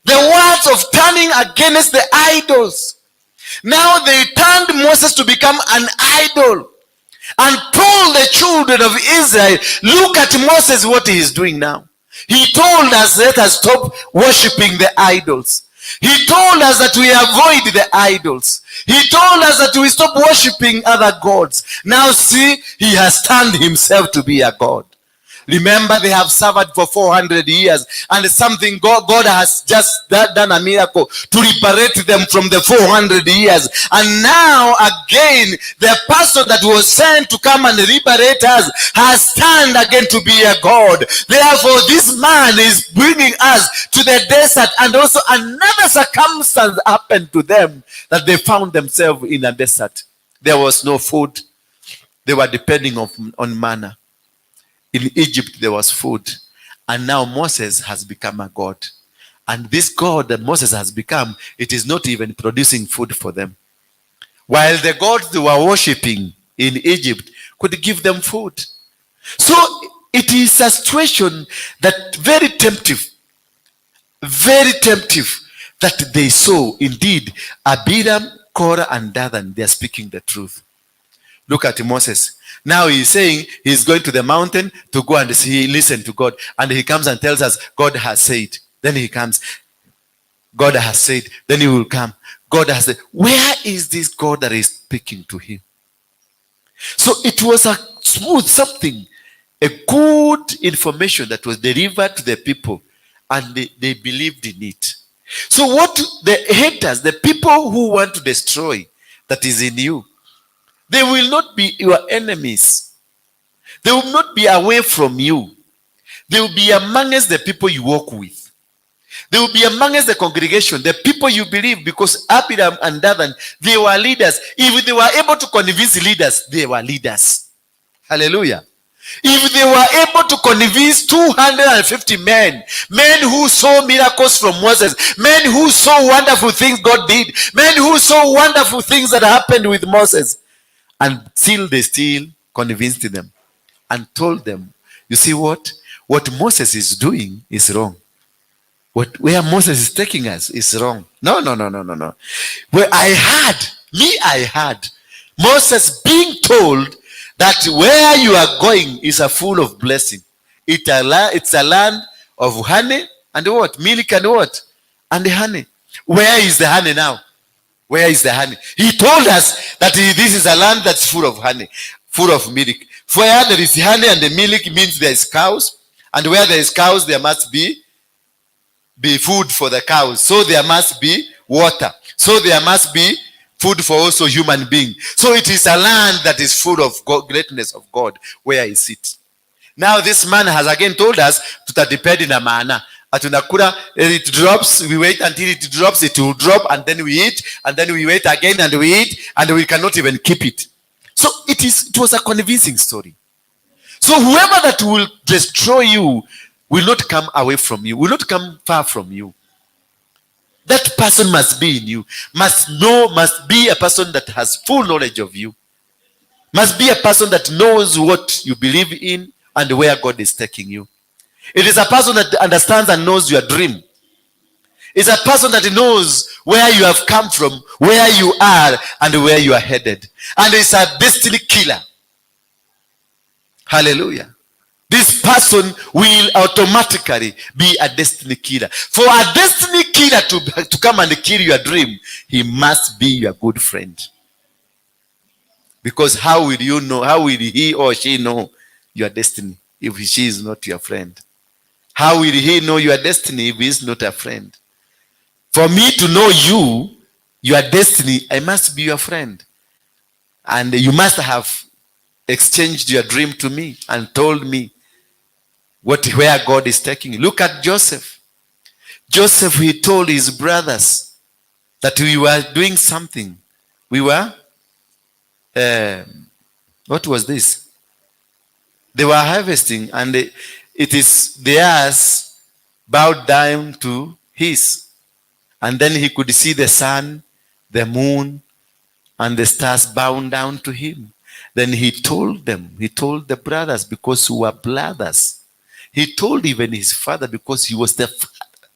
The words of turning against the idols. Now they turned Moses to become an idol and told the children of Israel, look at Moses, what he is doing now. He told us, let us stop worshiping the idols. He told us that we avoid the idols. He told us that we stop worshiping other gods. Now see, he has turned himself to be a god. Remember, they have suffered for 400 years, and something God has just done a miracle to liberate them from the 400 years. And now again, the person that was sent to come and liberate us has turned again to be a God. Therefore, this man is bringing us to the desert, and also another circumstance happened to them, that they found themselves in a desert. There was no food. They were depending on manna. In Egypt, there was food. And now Moses has become a god. And this God that Moses has become, it is not even producing food for them. While the gods they were worshipping in Egypt could give them food. So it is a situation that very temptive that they saw. Indeed, Abiram, Korah, and Dathan, they are speaking the truth. Look at Moses. Now he's saying he's going to the mountain to go and listen to God. And he comes and tells us, God has said. Then he comes. God has said. Then he will come. God has said. Where is this God that is speaking to him? So it was a smooth something, a good information that was delivered to the people, and they believed in it. So what the haters, the people who want to destroy that is in you, they will not be your enemies. They will not be away from you. They will be amongst the people you walk with. They will be amongst the congregation, the people you believe, because Abiram and Dathan, they were leaders. If they were able to convince leaders, they were leaders. Hallelujah. If they were able to convince 250 men who saw miracles from Moses, men who saw wonderful things God did, men who saw wonderful things that happened with Moses, and still they still convinced them and told them, you see what Moses is doing is wrong. Where Moses is taking us is wrong. No. Where I heard Moses being told that where you are going is a full of blessing. It's a land of honey and what? Milk and what? And the honey. Where is the honey now? Where is the honey? He told us that this is a land that's full of honey, full of milk. Where there is honey and the milk means there is cows. And where there is cows, there must be food for the cows. So there must be water. So there must be food for also human beings. So it is a land that is full of greatness of God. Where is it? Now this man has again told us to depend in a manna. Atunakura, it drops, we wait until it drops, it will drop, and then we eat, and then we wait again and we eat, and we cannot even keep it. So it was a convincing story. So whoever that will destroy you will not come away from you, will not come far from you. That person must be in you, must be a person that has full knowledge of you, must be a person that knows what you believe in and where God is taking you. It is a person that understands and knows your dream. It's a person that knows where you have come from, where you are, and where you are headed. And it's a destiny killer. Hallelujah. This person will automatically be a destiny killer. For a destiny killer to come and kill your dream, he must be your good friend. Because how will you know, how will he or she know your destiny if she is not your friend? How will he know your destiny if he is not a friend? For me to know you, your destiny, I must be your friend. And you must have exchanged your dream to me and told me where God is taking you. Look at Joseph. Joseph, he told his brothers that we were doing something. We were, what was this? They were harvesting, and it is theirs bowed down to his. And then he could see the sun, the moon, and the stars bowed down to him. Then he told them, he told the brothers, because who were brothers. He told even his father, because he was the father.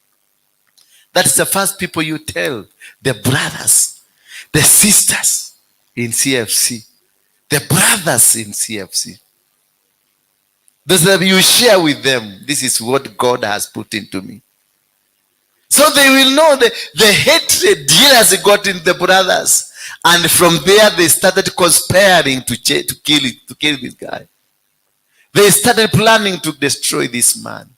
That's the first people you tell, the brothers, the sisters in CFC, the brothers in CFC. Those that you share with them, this is what God has put into me. So they will know the hatred years got in the brothers. And from there they started conspiring to kill this guy. They started planning to destroy this man.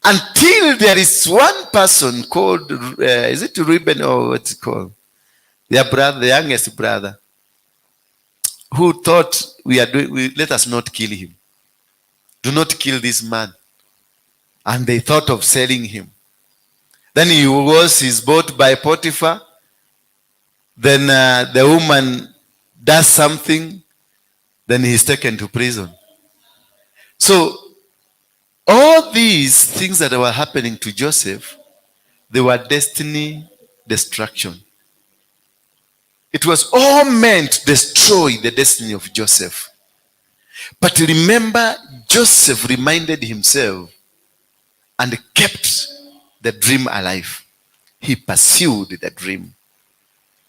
Until there is one person called, is it Reuben or what's it called? Their brother, the youngest brother, who thought let us not kill him. Do not kill this man. And they thought of selling him. Then he's bought by Potiphar. Then the woman does something. Then he's taken to prison. So all these things that were happening to Joseph, they were destiny destruction. It was all meant to destroy the destiny of Joseph. But remember, Joseph reminded himself and kept the dream alive. He pursued the dream.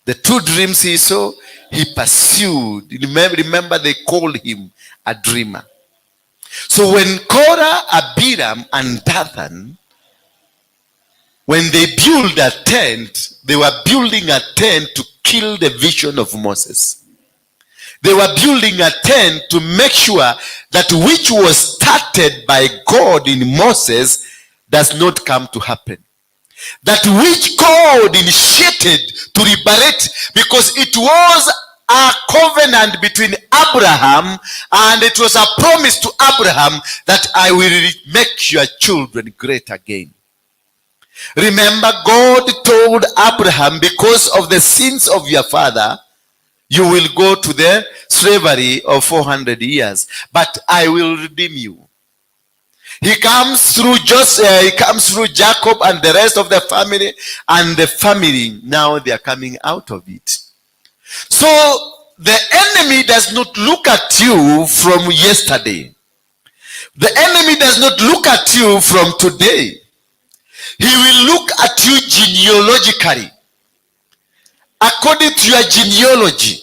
The two dreams he saw, he pursued. Remember, they called him a dreamer. So when Korah, Abiram, and Dathan, when they built a tent, they were building a tent to kill the vision of Moses. They were building a tent to make sure that which was started by God in Moses does not come to happen. That which God initiated to liberate, because it was a covenant between Abraham, and it was a promise to Abraham that I will make your children great again. Remember, God told Abraham, because of the sins of your father, you will go to the slavery of 400 years, but I will redeem you. He comes through Jacob and the rest of the family, and the family, now they are coming out of it. So the enemy does not look at you from yesterday. The enemy does not look at you from today. He will look at you genealogically, according to your genealogy.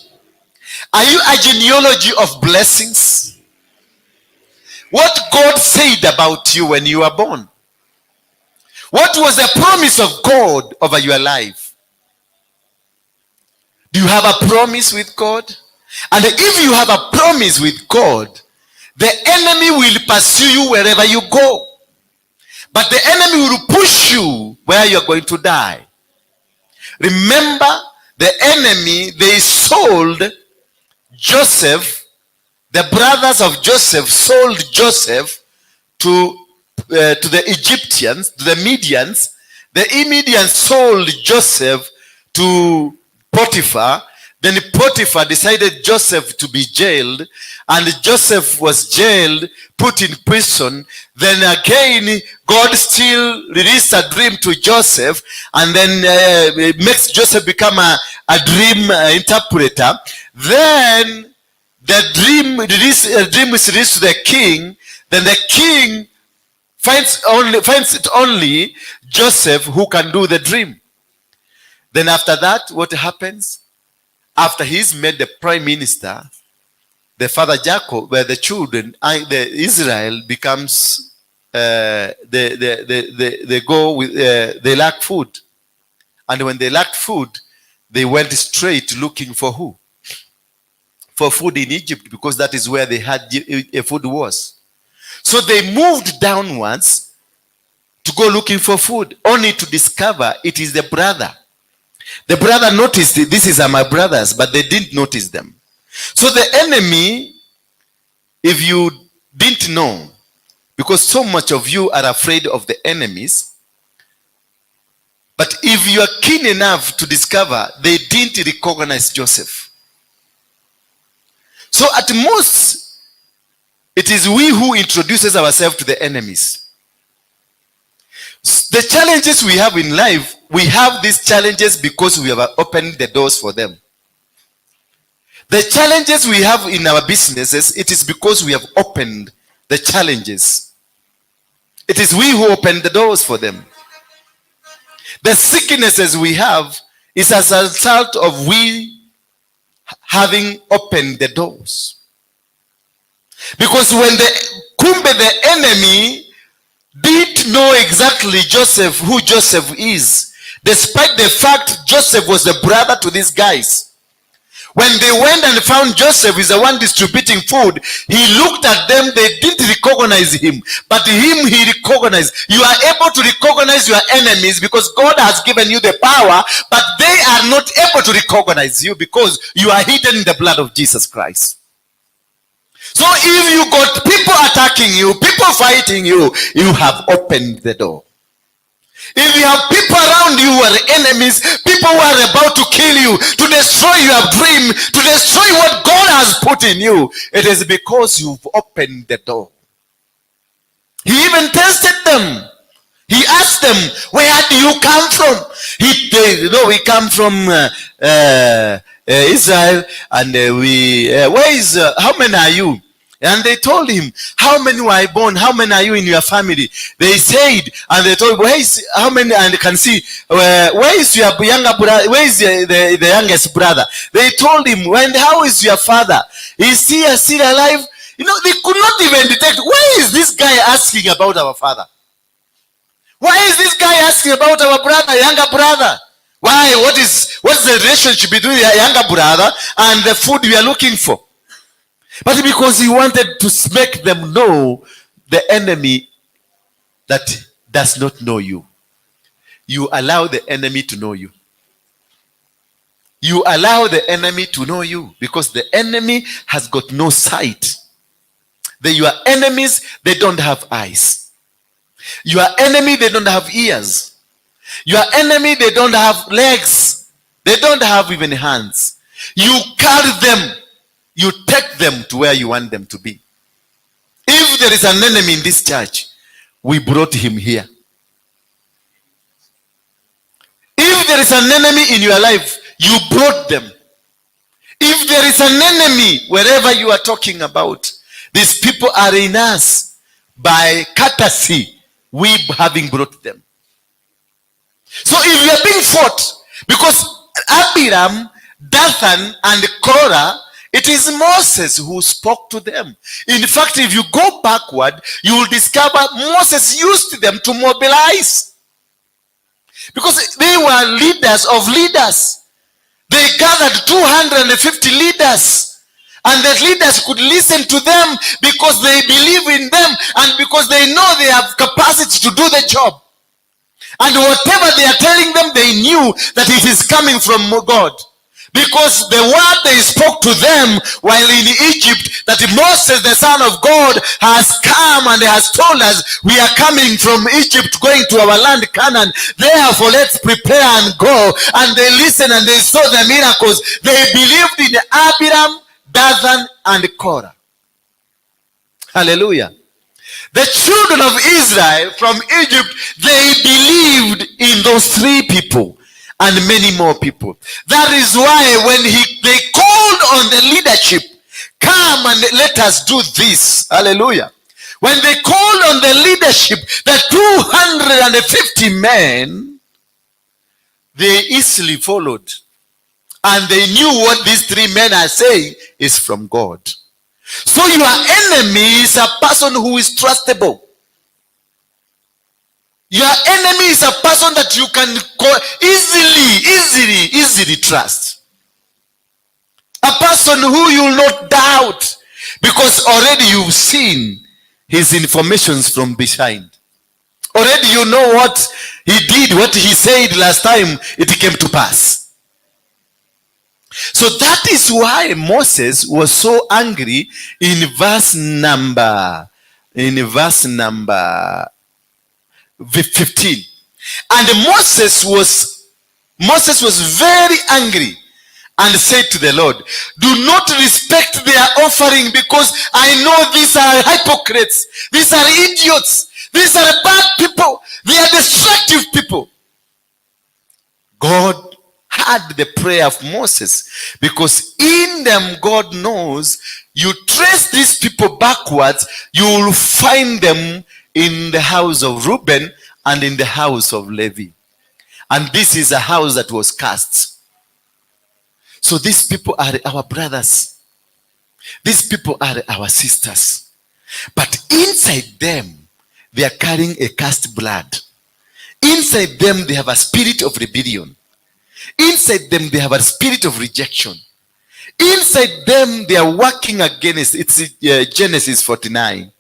Are you a genealogy of blessings? What God said about you when you were born? What was the promise of God over your life? Do you have a promise with God? And if you have a promise with God, the enemy will pursue you wherever you go. But the enemy will push you where you're going to die. Remember, the enemy, they sold Joseph. The brothers of Joseph sold Joseph to the Egyptians, to the Medians. The Medians sold Joseph to Potiphar. Then Potiphar decided Joseph to be jailed, and Joseph was jailed, put in prison. Then again, God still released a dream to Joseph, and then makes Joseph become a dream interpreter. Then the dream is released to the king. Then the king finds it only Joseph who can do the dream. Then after that, what happens? After he's made the prime minister, the father Jacob, where the children, the Israel becomes, they go with, they lack food. And when they lacked food, they went straight looking for who? For food in Egypt, because that is where they had food was. So they moved downwards to go looking for food, only to discover it is the brother. The brother noticed it. These are my brothers, but they didn't notice them. So the enemy, if you didn't know, because so much of you are afraid of the enemies, but if you are keen enough to discover, they didn't recognize Joseph. So at most, It is we who introduces ourselves to the enemies. The challenges we have in life, we have these challenges because we have opened the doors for them. The challenges we have in our businesses, it is because we have opened the challenges. It is we who opened the doors for them. The sicknesses we have is as a result of we having opened the doors. Because when the enemy didn't know exactly who Joseph is, despite the fact Joseph was the brother to these guys. When they went and found Joseph is the one distributing food, he looked at them, they didn't recognize him. But him, he recognized. You are able to recognize your enemies because God has given you the power, but they are not able to recognize you because you are hidden in the blood of Jesus Christ. So if you got people attacking you, people fighting you, you have opened the door. If you have people around you who are enemies, people who are about to kill you, to destroy your dream, to destroy what God has put in you, it is because you've opened the door. He even tested them. He asked them, where do you come from? We come from Israel, and how many are you? And they told him, how many were born? How many are you in your family? They said, and they told him, how many? And they can see, where is your younger brother? Where is the youngest brother? They told him, how is your father? Is he still alive? They could not even detect, why is this guy asking about our father? Why is this guy asking about our brother, younger brother? Why? What's the relationship between your younger brother and the food we are looking for? But because he wanted to make them know the enemy that does not know you. You allow the enemy to know you. You allow the enemy to know you because the enemy has got no sight. Your enemies, they don't have eyes. Your enemy, they don't have ears. Your enemy, they don't have legs. They don't have even hands. You carry them. You take them to where you want them to be. If there is an enemy in this church, we brought him here. If there is an enemy in your life, you brought them. If there is an enemy wherever you are talking about, these people are in us by courtesy, we having brought them. So if you are being fought, because Abiram, Dathan, and Korah, it is Moses who spoke to them. In fact, if you go backward, you will discover Moses used them to mobilize. Because they were leaders of leaders. They gathered 250 leaders. And the leaders could listen to them because they believe in them and because they know they have capacity to do the job. And whatever they are telling them, they knew that it is coming from God. Because the word they spoke to them while in Egypt, that Moses, the son of God, has come and has told us, we are coming from Egypt going to our land Canaan. Therefore, let's prepare and go. And they listened and they saw the miracles. They believed in Abiram, Dathan, and Korah. Hallelujah. The children of Israel from Egypt, they believed in those three people. And many more people. That is why when they called on the leadership, come and let us do this. Hallelujah. When they called on the leadership, the 250 men, they easily followed. And they knew what these three men are saying is from God. So your enemy is a person who is trustable. Your enemy is a person that you can easily trust. A person who you will not doubt because already you've seen his informations from behind. Already you know what he did, what he said last time it came to pass. So that is why Moses was so angry in verse number 15. And Moses was very angry. and said to the Lord, do not respect their offering, because I know these are hypocrites. These are idiots. These are bad people. They are destructive people. God heard the prayer of Moses, because in them God knows you trace these people backwards, you will find them in the house of Reuben and in the house of Levi. And this is a house that was cast. So these people are our brothers. These people are our sisters. But inside them, they are carrying a cast blood. Inside them, they have a spirit of rebellion. Inside them, they have a spirit of rejection. Inside them, they are working against, it's Genesis 49.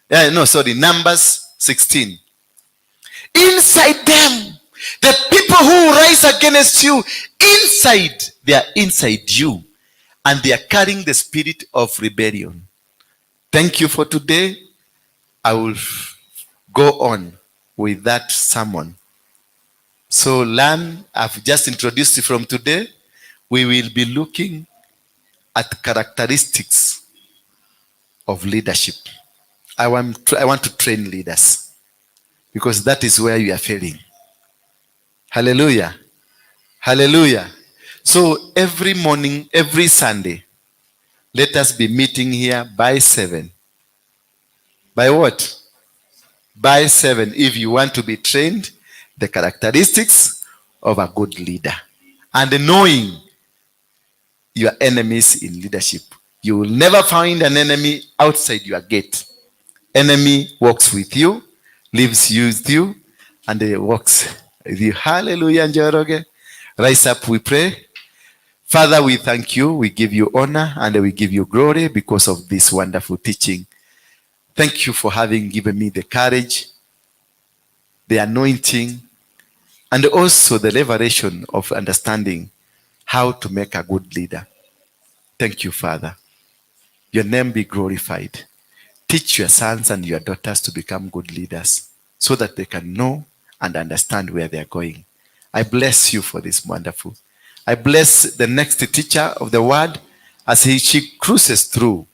Numbers 16. Inside them, the people who rise against you, they are inside you. And they are carrying the spirit of rebellion. Thank you for today. I will go on with that sermon. So learn, I've just introduced you from today. We will be looking at characteristics of leadership. I want to train leaders, because that is where you are failing. Hallelujah. Hallelujah. So every morning, every Sunday, let us be meeting here by 7. By what? By 7. If you want to be trained, the characteristics of a good leader. And knowing your enemies in leadership. You will never find an enemy outside your gate. Enemy walks with you, lives with you, and he walks with you. Hallelujah, Njoroge. Rise up, we pray. Father, we thank you. We give you honor and we give you glory because of this wonderful teaching. Thank you for having given me the courage, the anointing, and also the revelation of understanding how to make a good leader. Thank you, Father. Your name be glorified. Teach your sons and your daughters to become good leaders so that they can know and understand where they are going. I bless you for this wonderful. I bless the next teacher of the word as she cruises through.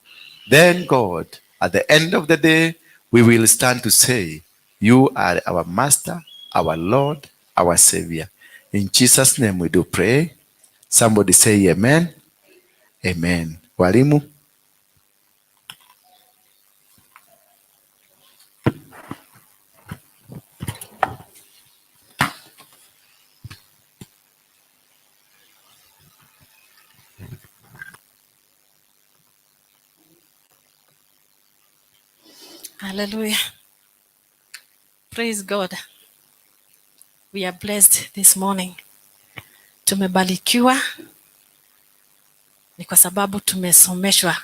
Then God, at the end of the day, we will stand to say, you are our master, our Lord, our Savior. In Jesus' name we do pray. Somebody say amen. Amen. Walimu. Hallelujah. Praise God. We are blessed this morning. Tumebarikiwa ni kwa sababu tumesomeshwa